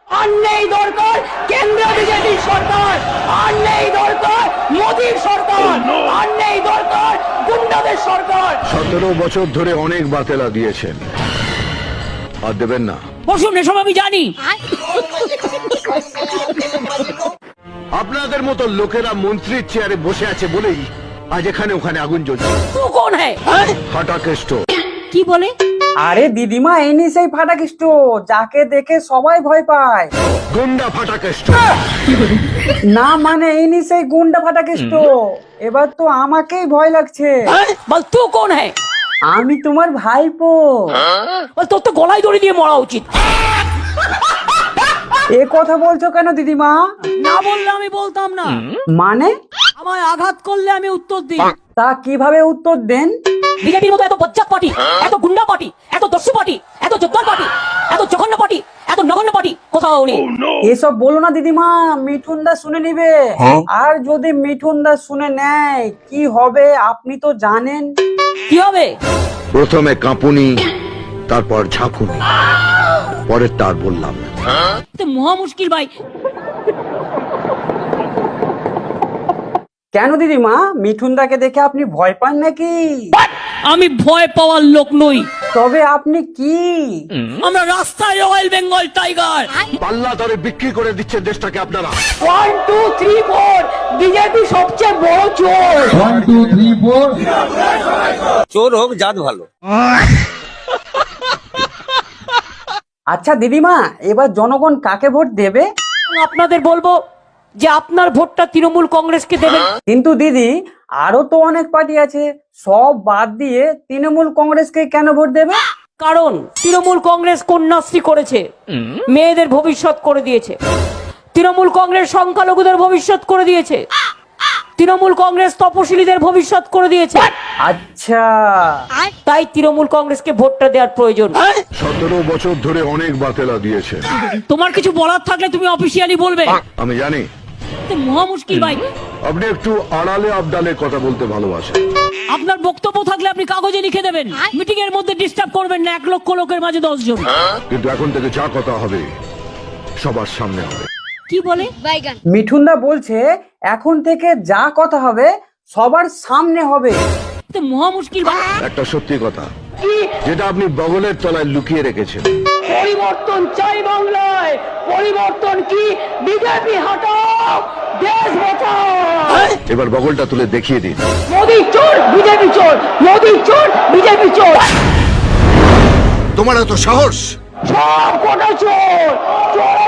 আর নেই দরকার কেন্দ্রীয় বিজেপি সরকার, আর নেই দরকার মোদীর সরকার, আর নেই দরকার গুন্ডাদের সরকার। 17 বছর ধরে অনেক বাতেলা দিয়েছেন, আর দেবেন না। বসুন, এসব আমি জানি। আপনাদের মতো লোকেরা মন্ত্রীর চেয়ারে বসে আছে বলেই আজ এখানে ওখানে আগুন জ্বলছে। তুই কোন হ্যায়? ফাটা কেষ্ট। কি বলে? আরে দিদিমা, এনি সেই ফাটাকেষ্ট যাকে দেখে সবাই ভয় পায়। গুন্ডা ফাটা কেষ্ট। না মানে এনি সেই গুন্ডা ফাটাকেষ্ট। এবার তো আমাকেই ভয় লাগছে। বল তুই কোন হ্যায়? আমি তোমার ভাইপো। বল তোর তো গলায় দড়ি দিয়ে মরা উচিত। এ কথা বলছো কেন দিদিমা? না বললে আমি বলতাম না। মানে? আমায় আঘাত করলে আমি উত্তর দিই। তা কিভাবে উত্তর দেন? বিজেপির মতো এত বজ্জাত পার্টি, এত গুন্ডা পার্টি, এত দস্যু পার্টি, এত জোদ্দার পার্টি, এত জঘন্য পার্টি, এত নগণ্য পার্টি কোথাও নেই। এসব বলো না দিদিমা, মিঠুন দা শুনে নিবে। আর যদি মিঠুন দা শুনে নেয় কি হবে আপনি তো জানেন। কি হবে? প্রথমে কাঁপুনি, তারপর ঝাঁকুনি, পরের তার বললাম না। তো মহা মুশকিল ভাই। কেন দিদিমা, মিঠুন দাকে দেখে আপনি ভয় পান নাকি? আমি ভয় পাওয়ার লোক নই। তবে আপনি কি? আমরা রাস্তায় রয়্যাল বেঙ্গল টাইগার। পাল্লা দরে বিক্রি করে দিচ্ছে দেশটাকে আপনারা। 1 2 3 4 বিজেপি সবচেয়ে বড় চোর। 1 2 3 4 চোর হোক জাত ভালো। আচ্ছা দিদিমা, এবার জনগণ কাকে ভোট দেবে? আপনাদের বলবো যে আপনার ভোটটা তৃণমূল কংগ্রেসকে দেবেন। কিন্তু দিদি, আরো তো অনেক পার্টি আছে, সব বাদ দিয়ে তৃণমূল কংগ্রেসকে কেন ভোট দেবে? কারণ তৃণমূল কংগ্রেস কন্যাশ্রী করেছে, মেয়েদের ভবিষ্যৎ করে দিয়েছে। তৃণমূল কংগ্রেস সংখ্যালঘুদের ভবিষ্যৎ করে দিয়েছে। তৃণমূল কংগ্রেস তপশিলীদের ভবিষ্যৎ করে দিয়েছে। আচ্ছা, তাই তৃণমূল কংগ্রেসকে ভোটটা দেওয়ার প্রয়োজন। 17 বছর ধরে অনেক বাতেলা দিয়েছেন। তোমার কিছু বলার থাকলে তুমি অফিসিয়ালি বলবে। আমি জানি তো মহা মুশকিল ভাই। আপনি একটু আড়ালে আবডালে কথা বলতে ভালোবাসেন। আপনার বক্তব্য থাকলে আপনি কাগজে লিখে দেবেন, মিটিং এর মধ্যে ডিস্টার্ব করবেন না 1 লক্ষ লোকের মাঝে 10 জন। কিন্তু এখন থেকে যা কথা হবে সবার সামনে হবে। কি বলে? মিঠুন দা বলছে এখন থেকে যা কথা হবে সবার সামনে হবে। তো মহা মুশকিল ভাই। একটা সত্যি কথা, যেটা আপনি বগলের তলায় লুকিয়ে রেখেছেন। পরিবর্তন চাই বাংলায়। পরিবর্তন কি? বিজেপি হটাও, দেশ বাঁচাও। এবার বগলটা তুলে দেখিয়ে দিন। মোদি চোর, বিজেপি চোর, মোদি চোর, বিজেপি চোর, তোমার এত সাহস! সব কটা চোর। চোরের